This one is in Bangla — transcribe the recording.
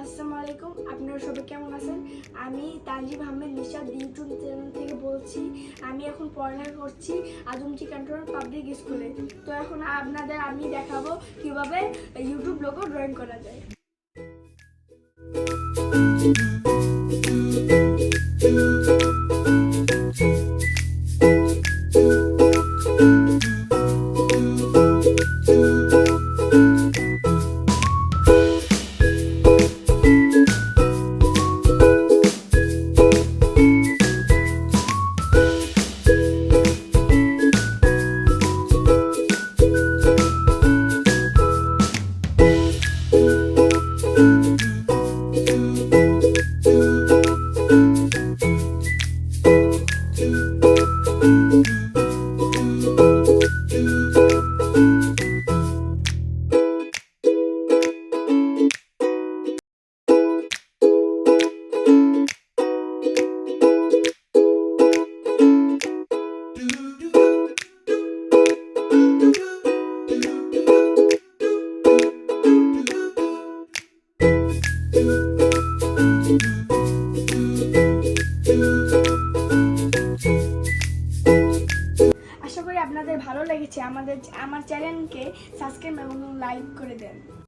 আসসালামু আলাইকুম, আপনারা সবাই কেমন আছেন? আমি তানজিব আহমেদ নিশাদ ইউটিউব চ্যানেল থেকে বলছি। আমি এখন পড়ালেখা করছি আজমজি ক্যান্টনমেন্ট পাবলিক স্কুলে। তো এখন আপনাদের আমি দেখাবো কিভাবে ইউটিউব লোগো ড্রয়িং করা যায়। আশা করি আপনাদের ভালো লেগেছে। আমার চ্যানেলকে সাবস্ক্রাইব এবং লাইক করে দেন।